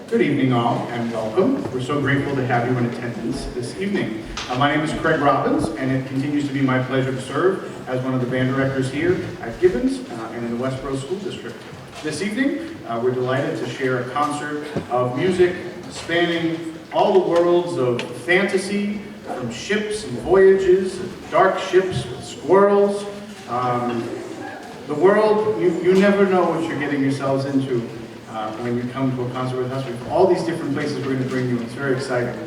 Good evening all, and welcome. We're so grateful to have you in attendance this evening. My name is Craig Robbins, and it continues to be my pleasure to serve as one of the band directors here at Gibbons and in the Westboro School District. This evening, we're delighted to share a concert of music spanning all the worlds of fantasy, from ships and voyages, dark ships with squirrels. The world, you never know what you're getting yourselves into when you come to a concert with us. We have all these different places we're going to bring you. It's very exciting.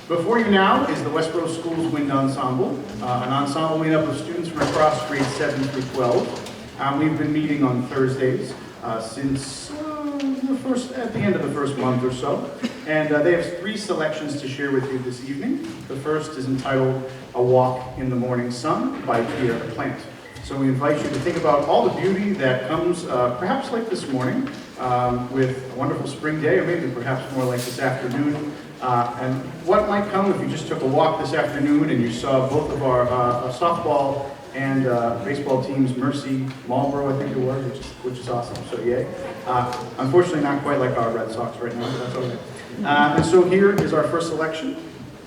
Before you now is the Westboro School's Wind Ensemble, an ensemble made up of students from across grades 7 through 12. We've been meeting on Thursdays since at the end of the first month or so. And they have 3 selections to share with you this evening. The first is entitled A Walk in the Morning Sun by Pierre Plant. So we invite you to think about all the beauty that comes, perhaps like this morning, with a wonderful spring day, or maybe perhaps more like this afternoon. And what might come if you just took a walk this afternoon and you saw both of our softball and baseball teams, Mercy, Marlboro, I think it was, which is awesome, so yay. Unfortunately, not quite like our Red Sox right now, but that's okay. And so here is our first selection,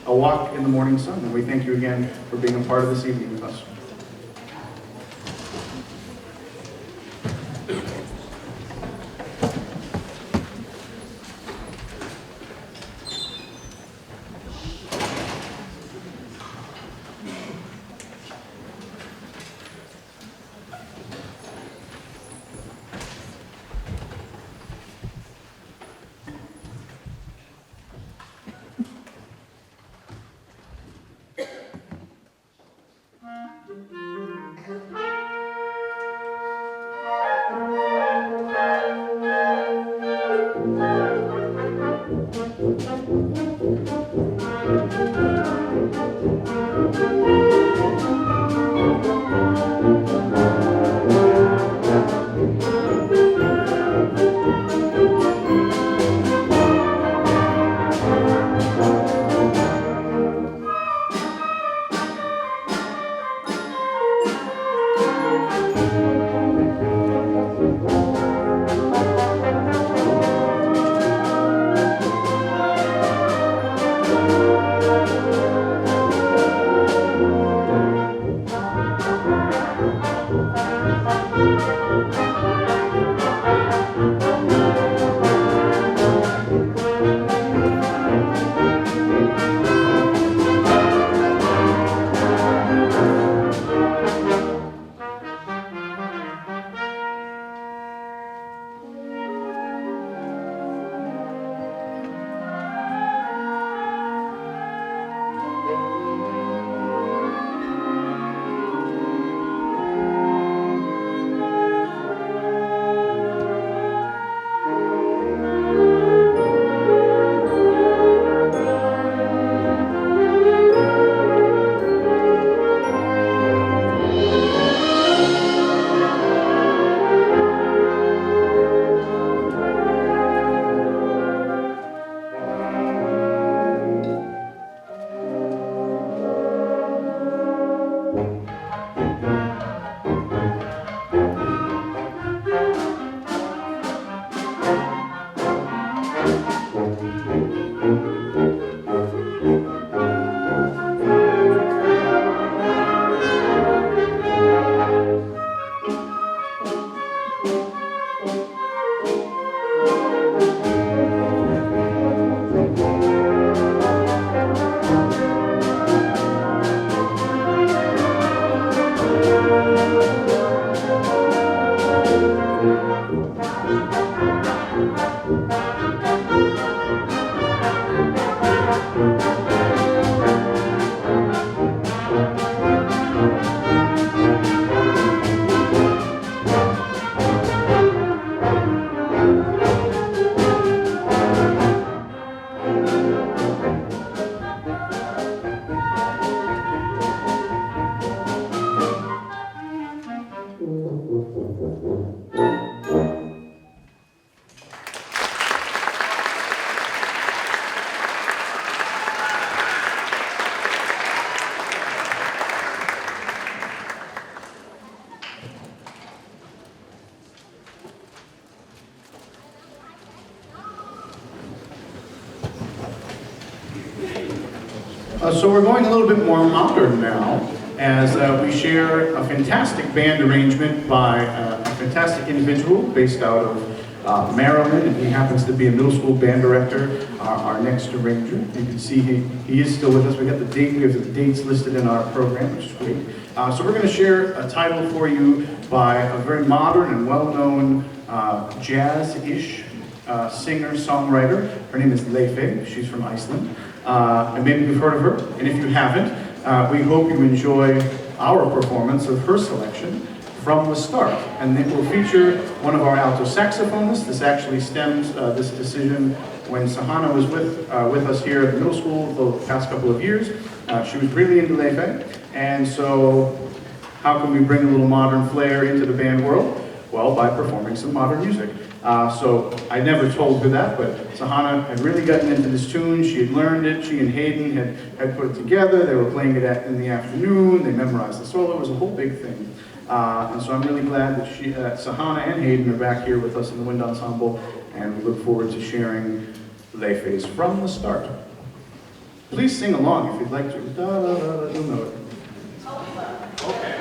A Walk in the Morning Sun. And we thank you again for being a part of this evening with us. So we're going a little bit more modern now, as we share a fantastic band arrangement by a fantastic individual based out of Maryland, and he happens to be a middle school band director, our next arranger. You can see he is still with us. We have the dates listed in our program, which is great. So we're going to share a title for you by a very modern and well-known jazz-ish singer-songwriter. Her name is Leife. She's from Iceland. And maybe you've heard of her, and if you haven't, we hope you enjoy our performance of her selection, From the Start. And it will feature one of our alto saxophonists. This actually stems, this decision, when Sahana was with us here at the middle school the past couple of years. She was really into Leife, and so how can we bring a little modern flair into the band world? Well, by performing some modern music. So I never told her that, but Sahana had really gotten into this tune. She had learned it. She and Hayden had put it together. They were playing it in the afternoon. They memorized the solo. It was a whole big thing. And so I'm really glad that Sahana and Hayden are back here with us in the Wind Ensemble, and we look forward to sharing Leife's From the Start. Please sing along if you'd like to. Da, da, da, da, you'll know it. Okay.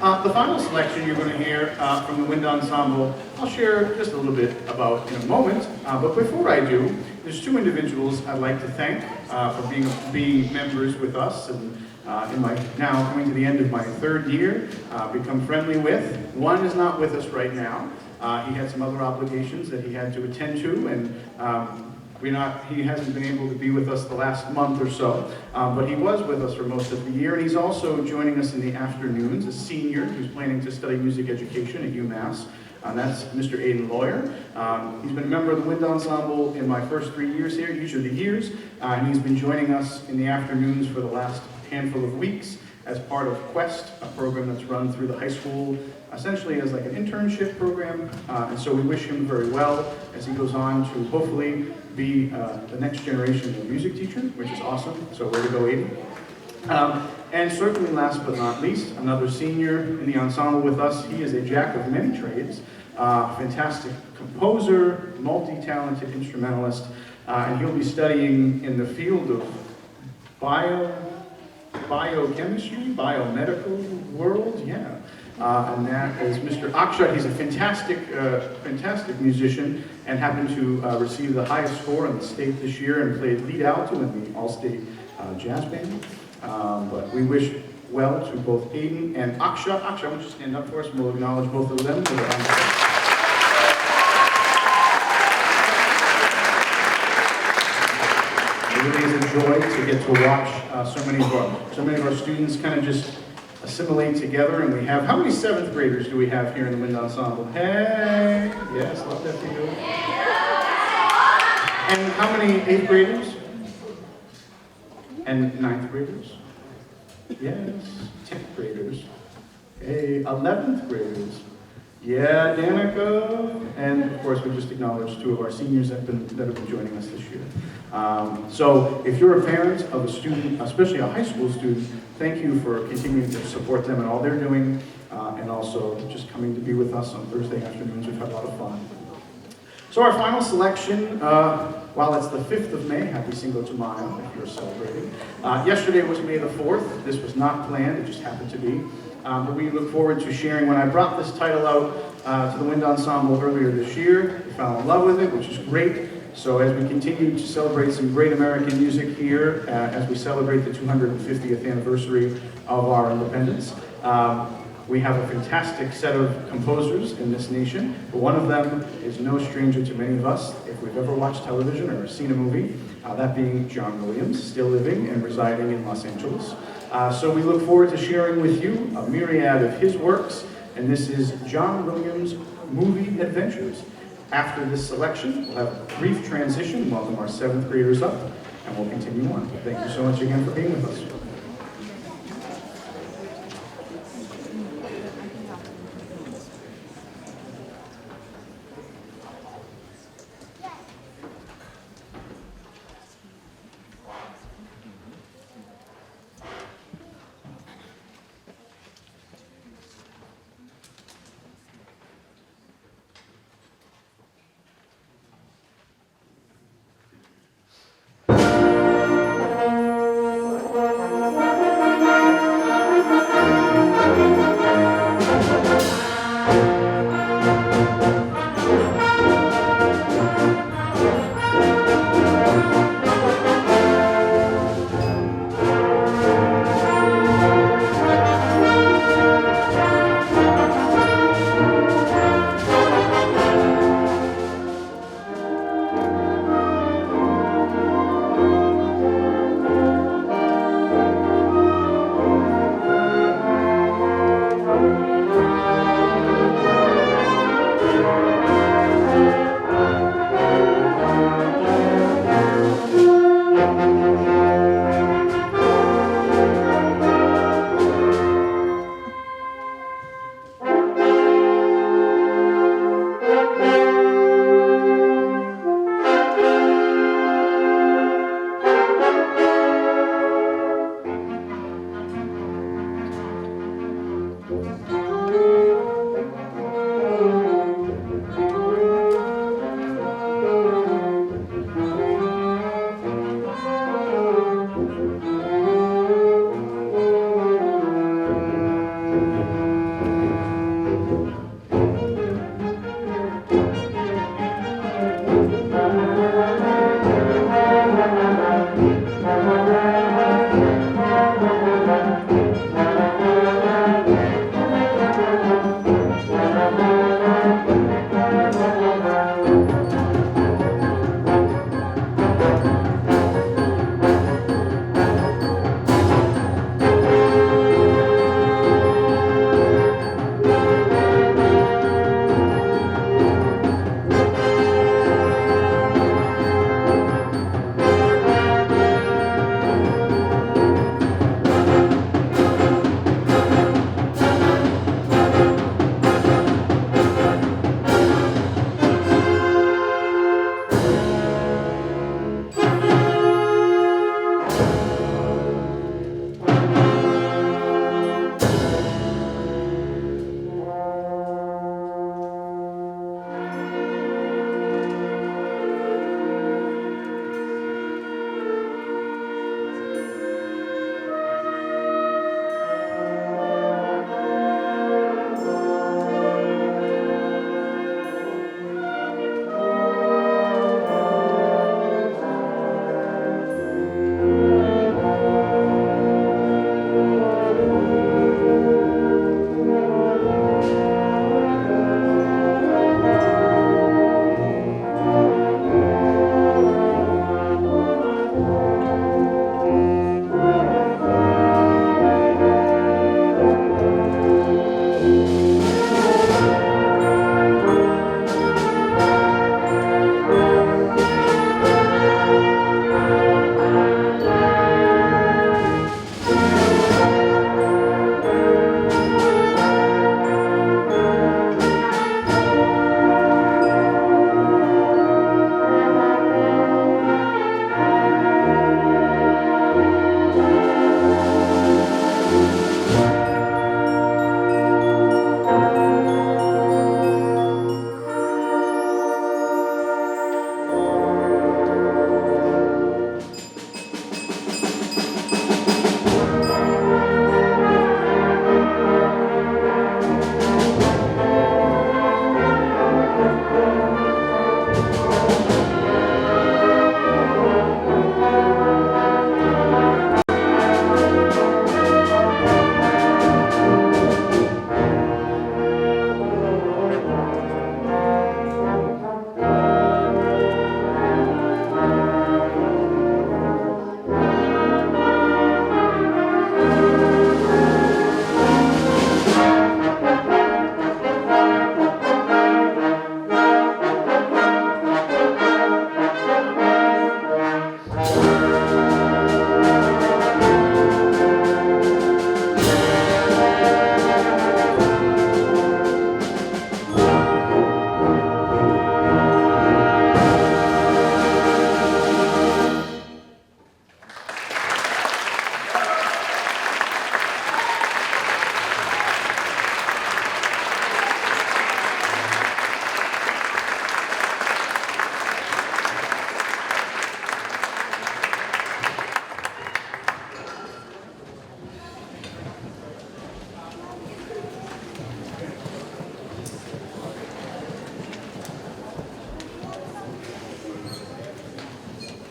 The final selection you're going to hear from the Wind Ensemble, I'll share just a little bit about in a moment. But before I do, there's two individuals I'd like to thank for being members with us and in my now coming to the end of my third year, become friendly with. One is not with us right now. He had some other obligations that he had to attend to, and he hasn't been able to be with us the last month or so, but he was with us for most of the year, and he's also joining us in the afternoons, a senior who's planning to study music education at UMass. That's Mr. Aiden Lawyer. He's been a member of the Wind Ensemble in my first 3 years here, each of the years, and he's been joining us in the afternoons for the last handful of weeks as part of Quest, a program that's run through the high school, essentially as like an internship program, and so we wish him very well as he goes on to hopefully be the next generation of music teacher, which is awesome, so way to go, Aiden. And certainly last but not least, another senior in the ensemble with us. He is a jack of many trades, fantastic composer, multi-talented instrumentalist, and he'll be studying in the field of biochemistry, biomedical world, yeah. And that is Mr. Akshat. He's a fantastic musician and happened to receive the highest score in the state this year and played lead alto in the all-state jazz band. But we wish well to both Aiden and Akshat. Akshat, why don't you stand up for us and we'll acknowledge both of them. It really is a joy to get to watch so many of our students kind of just assimilate together, and we have, how many 7th graders do we have here in the Wind Ensemble? Hey! Yes, love that for you. And how many 8th graders? And 9th graders? Yes. 10th graders? Hey, 11th graders? Yeah, Danica. And of course, we just acknowledged 2 of our seniors that have been joining us this year. So if you're a parent of a student, especially a high school student, thank you for continuing to support them in all they're doing, and also just coming to be with us on Thursday afternoons. We've had a lot of fun. So our final selection, while it's the 5th of May, happy Cinco de Mayo if you're celebrating. Yesterday was May the 4th. This was not planned, it just happened to be. But we look forward to sharing. When I brought this title out to the Wind Ensemble earlier this year, we fell in love with it, which is great. So as we continue to celebrate some great American music here, as we celebrate the 250th anniversary of our independence, we have a fantastic set of composers in this nation. But one of them is no stranger to many of us, if we've ever watched television or seen a movie, that being John Williams, still living and residing in Los Angeles. So we look forward to sharing with you a myriad of his works, and this is John Williams' Movie Adventures. After this selection, we'll have a brief transition, welcome our 7th graders up, and we'll continue on. Thank you so much again for being with us.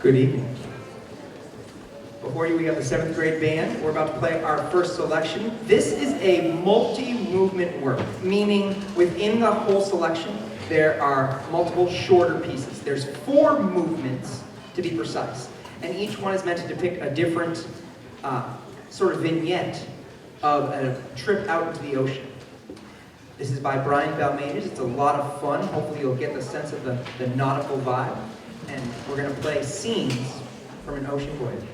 Good evening. Before you, we have the 7th grade band. We're about to play our first selection. This is a multi-movement work, meaning within the whole selection, there are multiple shorter pieces. There's 4 movements, to be precise, and each one is meant to depict a different sort of vignette of a trip out into the ocean. This is by Brian Balmages. It's a lot of fun. Hopefully you'll get the sense of the nautical vibe. And we're going to play scenes from an ocean voyage.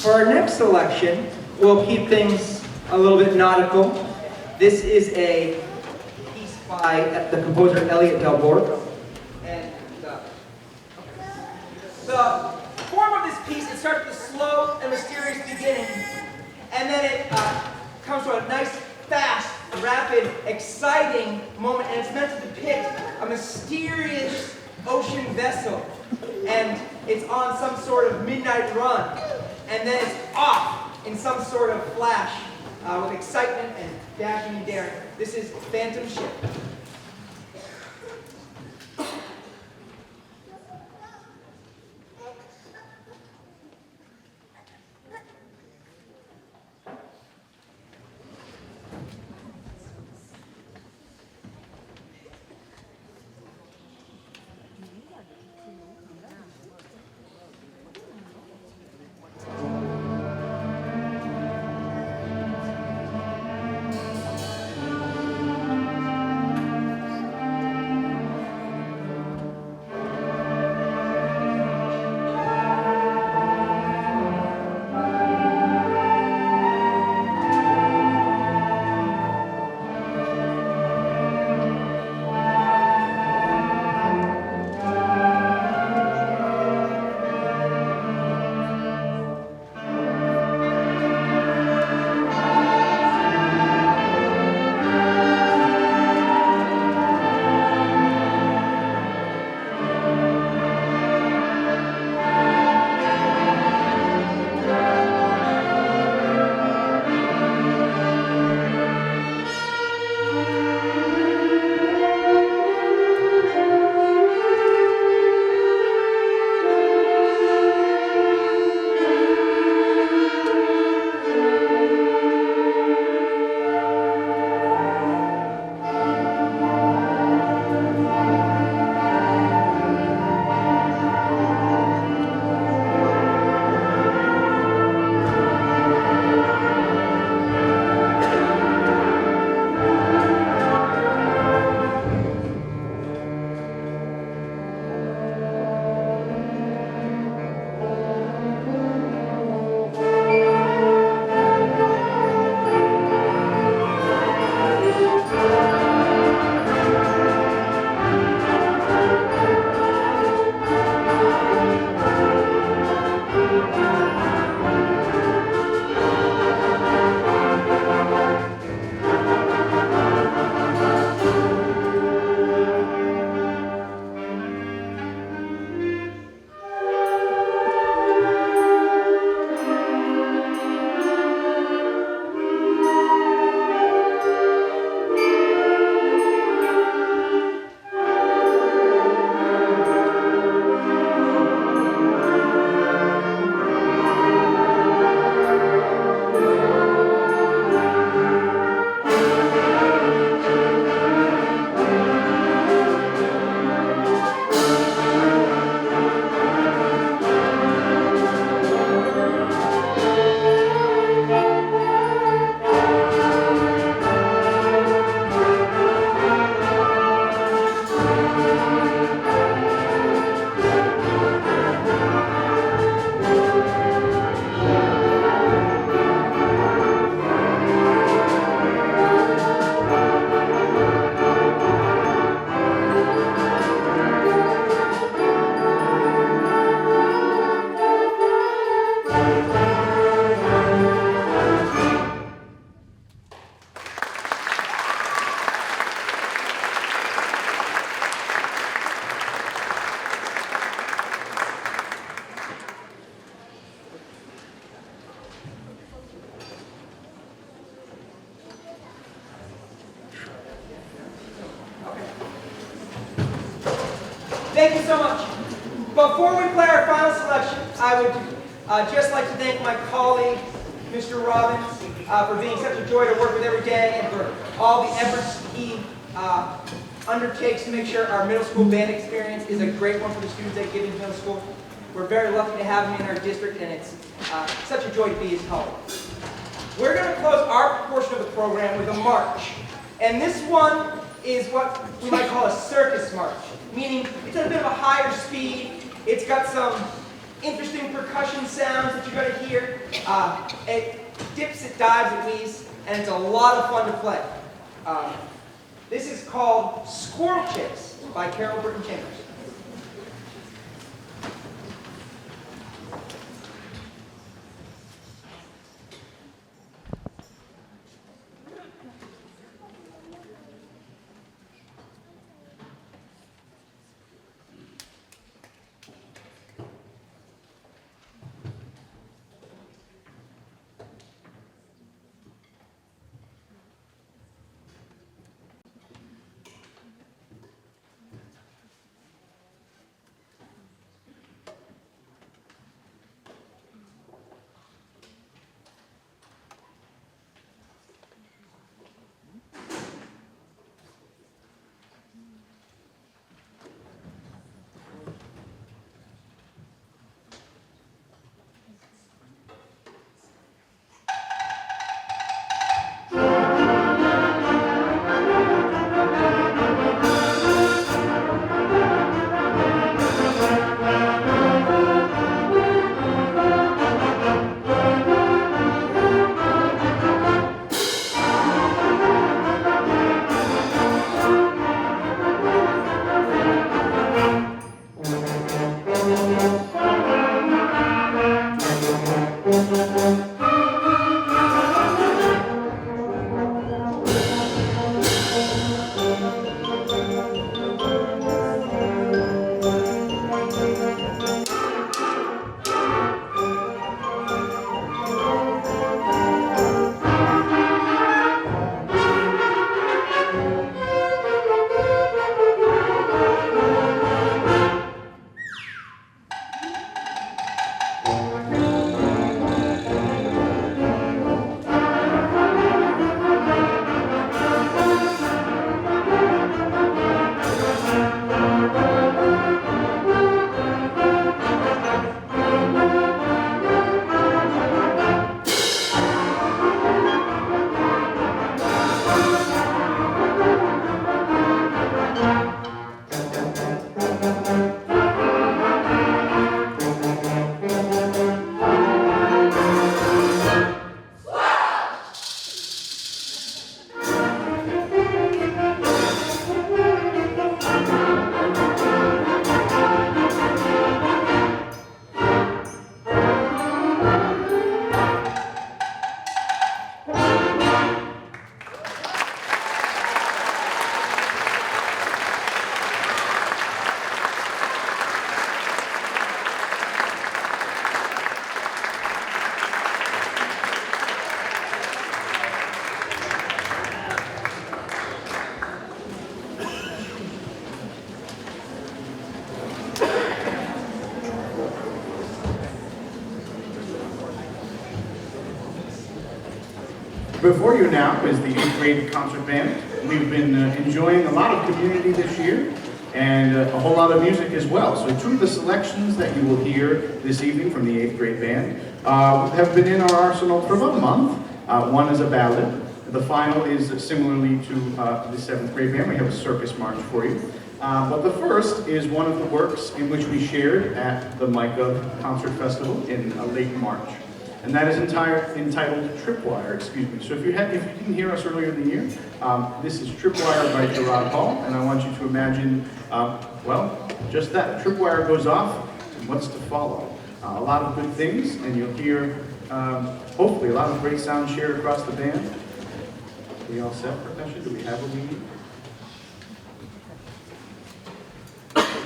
For our next selection, we'll keep things a little bit nautical. This is a piece by the composer Elliot Del Borgo. And the form of this piece, it starts with a slow and mysterious beginning, and then it comes to a nice, fast, rapid, exciting moment, and it's meant to depict a mysterious ocean vessel, and it's on some sort of midnight run, and then it's off in some sort of flash with excitement and dashing and daring. This is Phantom Ship. Thank you so much. Before we play our final selection, I would just like to thank my colleague, Mr. Robbins, for being such a joy to work with every day and for all the efforts he undertakes to make sure our middle school band experience is a great one for the students at Gibbons Middle School. We're very lucky to have him in our district, and it's such a joy to be his colleague. We're going to close our portion of the program with a march. And this one is what we might call a circus march, meaning it's at a bit of a higher speed, it's got some interesting percussion sounds that you're going to hear. It dips, it dives, it weaves, and it's a lot of fun to play. This is called Squirrel Chase by Carol Burton Chambers. Before you now is the 8th grade concert band. We've been enjoying a lot of community this year and a whole lot of music as well. So two of the selections that you will hear this evening from the 8th grade band have been in our arsenal for about a month. One is a ballad. The final is similarly to the 7th grade band. We have a circus march for you. But the first is one of the works in which we shared at the Micah Concert Festival in late March. And that is entitled Tripwire, excuse me. So if you didn't hear us earlier in the year, this is Tripwire by Gerard Hall, and I want you to imagine, well, just that. Tripwire goes off, and what's to follow? A lot of good things, and you'll hear, hopefully, a lot of great sound shared across the band. Are we all set, percussion? Do we have what we need?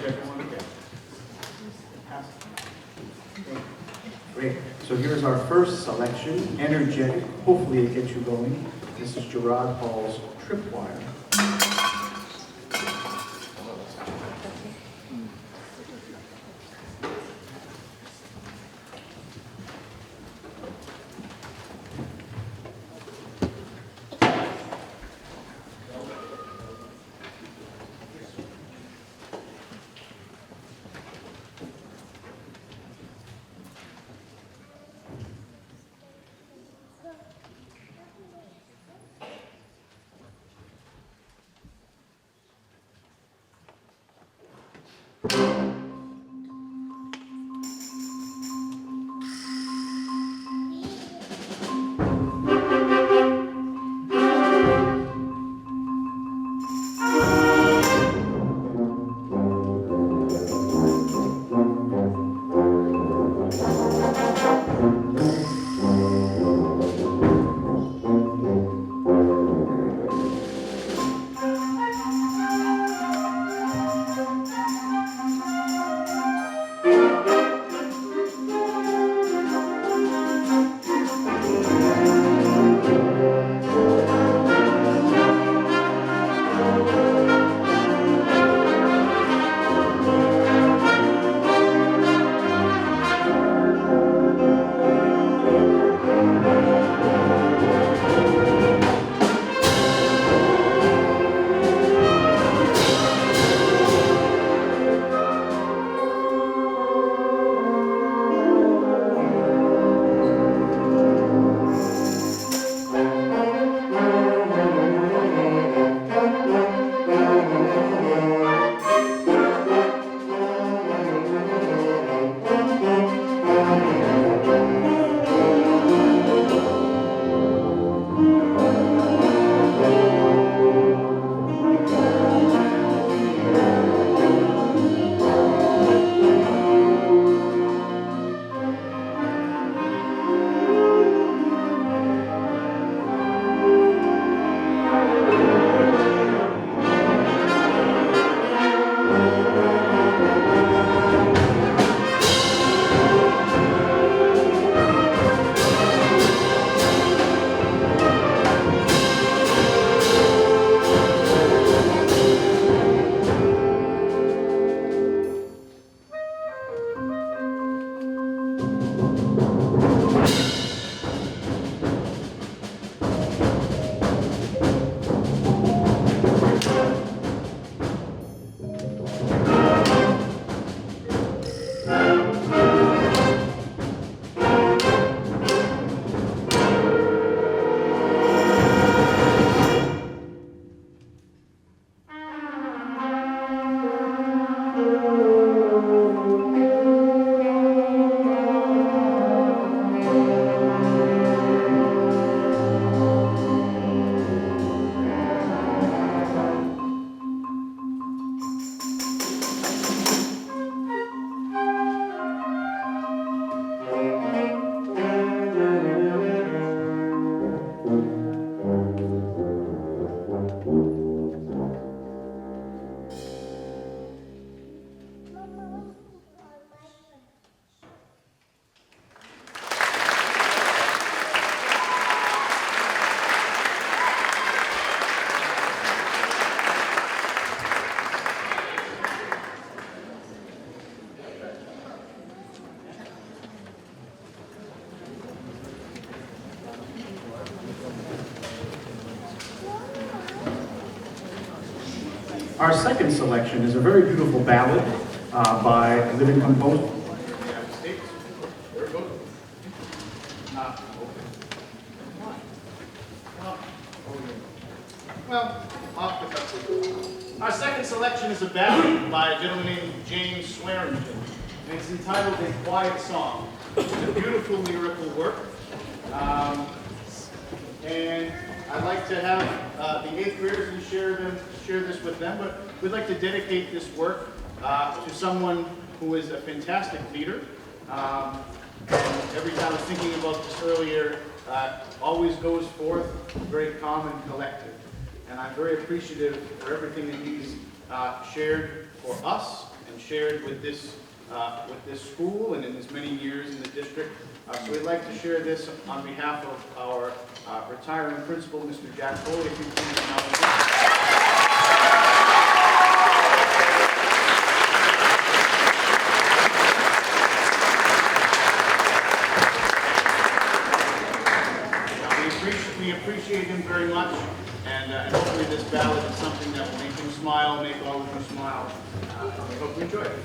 Everyone okay? Great. So here's our first selection, energetic. Hopefully it gets you going. This is Gerard Hall's Tripwire. Our second selection is a very beautiful ballad by a living composer. Well, off the cuff. Our second selection is a ballad by a gentleman named James Swearingen, and it's entitled "A Quiet Song." It's a beautiful lyrical work, and I'd like to have the 8th graders and share this with them. But we'd like to dedicate this work to someone who is a fantastic leader. And every time I was thinking about this earlier, always goes forth very calm and collected. And I'm very appreciative for everything that he's shared for us and shared with this school and in his many years in the district. So we'd like to share this on behalf of our retiring principal, Mr. Jack Foley. If you please acknowledge we appreciate him very much, and hopefully this ballad is something that will make him smile, make all of you smile. We hope you enjoy it.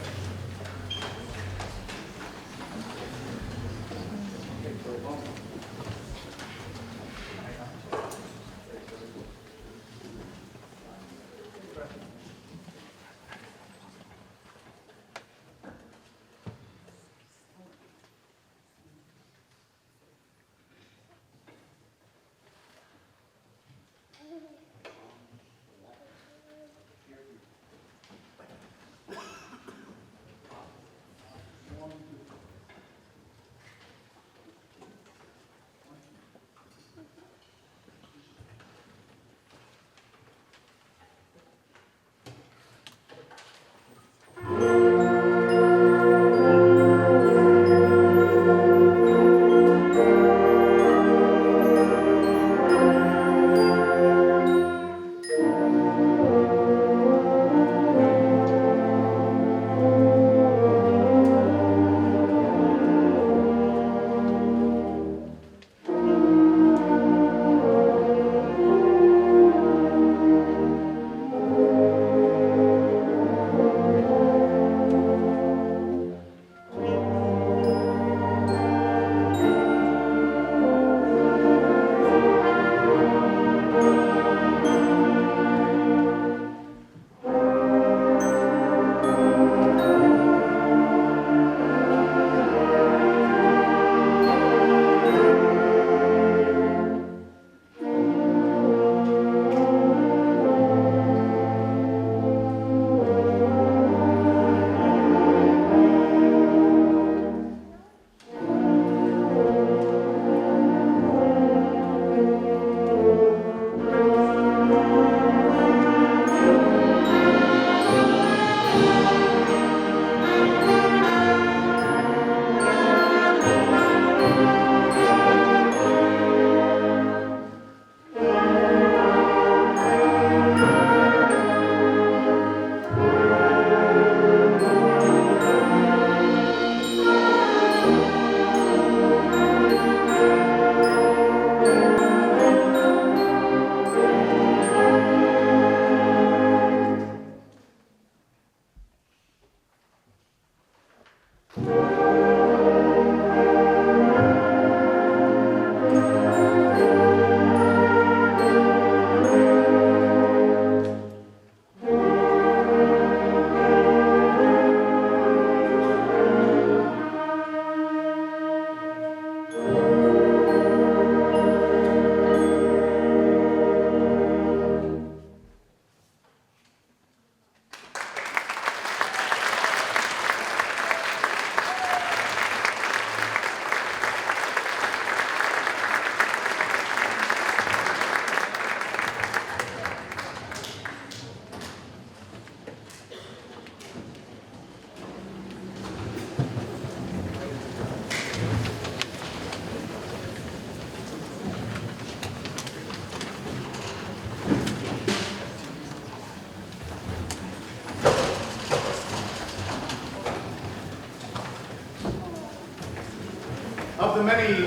Of the many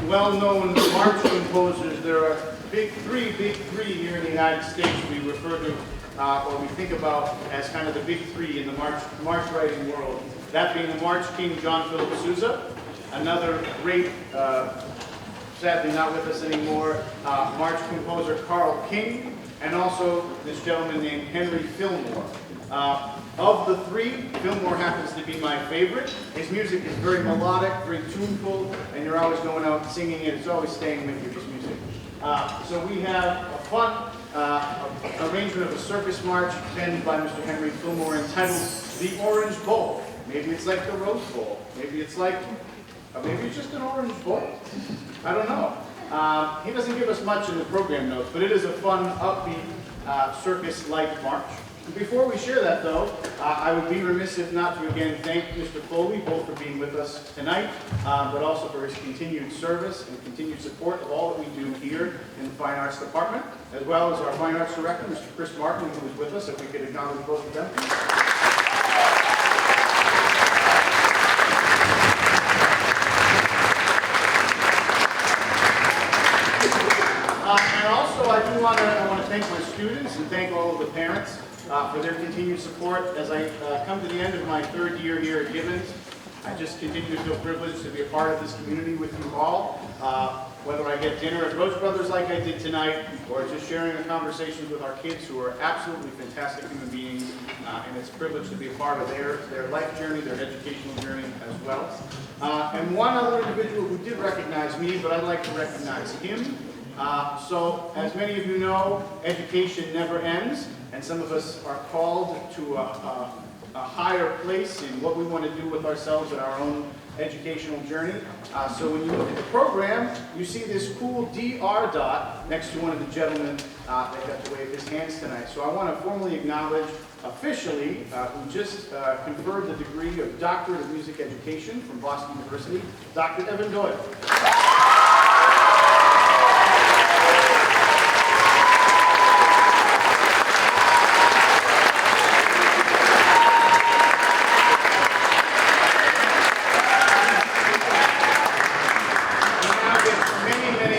well-known march composers, there are three big three here in the United States we refer to or we think about as kind of the big three in the march writing world. That being the March King, John Philip Sousa, another great, sadly not with us anymore, march composer Carl King, and also this gentleman named Henry Fillmore. Of the three, Fillmore happens to be my favorite. His music is very melodic, very tuneful, and you're always going out singing it. It's always staying with you, this music. So we have a fun arrangement of a circus march penned by Mr. Henry Fillmore entitled The Orange Bowl. Maybe it's like the Rose Bowl. Maybe it's like, maybe it's just an orange bowl. I don't know. He doesn't give us much in the program notes, but it is a fun, upbeat, circus-like march. Before we share that, though, I would be remiss if not to again thank Mr. Foley, both for being with us tonight, but also for his continued service and continued support of all that we do here in the Fine Arts Department, as well as our Fine Arts Director, Mr. Chris Martin, who is with us, if we could acknowledge both of them. And also, I want to thank my students and thank all of the parents for their continued support. As I come to the end of my third year here at Gibbons, I just continue to feel privileged to be a part of this community with you all. Whether I get dinner at Roach Brothers like I did tonight, or just sharing the conversations with our kids who are absolutely fantastic human beings, and it's a privilege to be a part of their life journey, their educational journey as well. And one other individual who did recognize me, but I'd like to recognize him. So, as many of you know, education never ends, and some of us are called to a higher place in what we want to do with ourselves in our own educational journey. So when you look at the program, you see this cool DR dot next to one of the gentlemen that got to wave his hands tonight. So I want to formally acknowledge officially who just conferred the degree of Doctorate of Music Education from Boston University, Dr. Evan Doyle.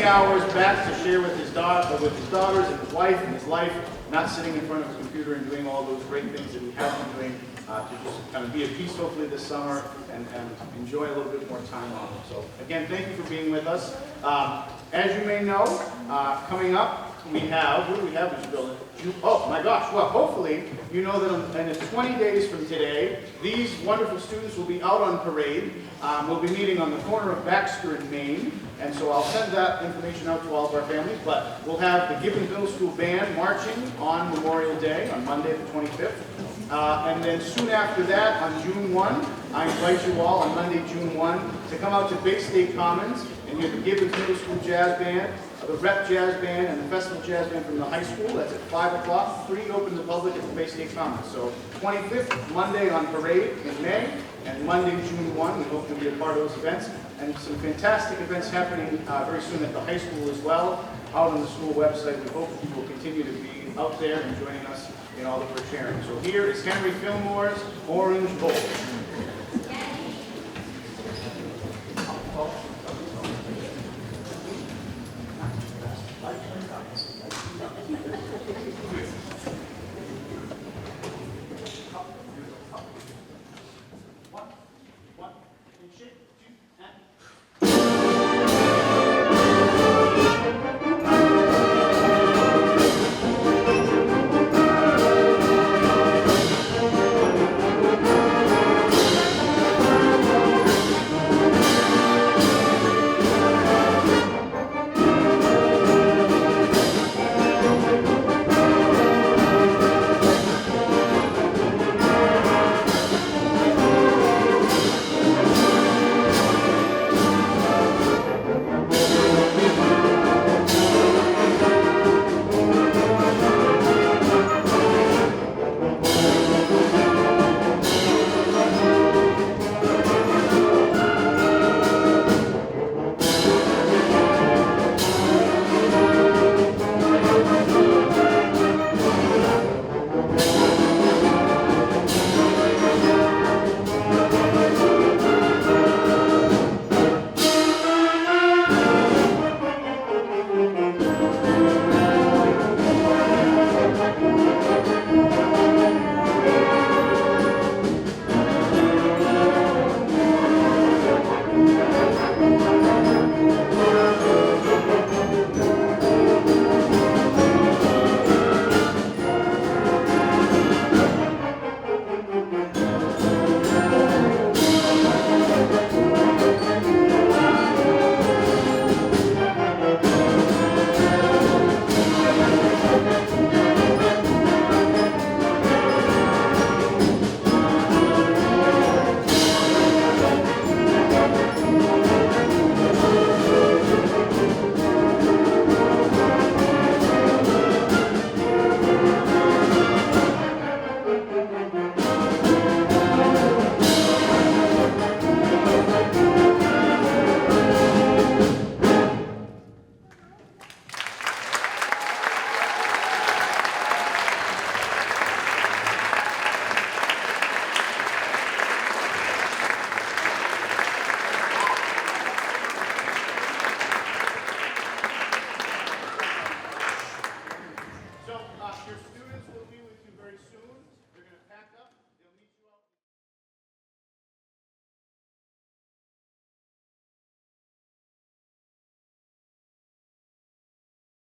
Hours back to share with his daughters and his wife and his life, not sitting in front of a computer and doing all those great things that we have been doing to just kind of be at peace hopefully this summer and enjoy a little bit more time off. So again, thank you for being with us. As you may know, coming up we have, what do we have, Mr. Building? Oh my gosh, well hopefully you know that in 20 days from today, these wonderful students will be out on parade. We'll be meeting on the corner of Baxter and Main, and so I'll send that information out to all of our families, but we'll have the Gibbons Middle School Band marching on Memorial Day, on Monday the 25th. And then soon after that, on June 1, I invite you all on Monday, June 1, to come out to Bay State Commons and hear the Gibbons Middle School Jazz Band, the Rep Jazz Band, and the Festival Jazz Band from the high school. That's at 5 o'clock, free, open to the public at the Bay State Commons. So 25th, Monday on parade in May, and Monday, June 1, we hope to be a part of those events. And some fantastic events happening very soon at the high school as well, out on the school website. We hope you will continue to be out there and joining us in all that we're sharing. So here is Henry Fillmore's Orange Bowl.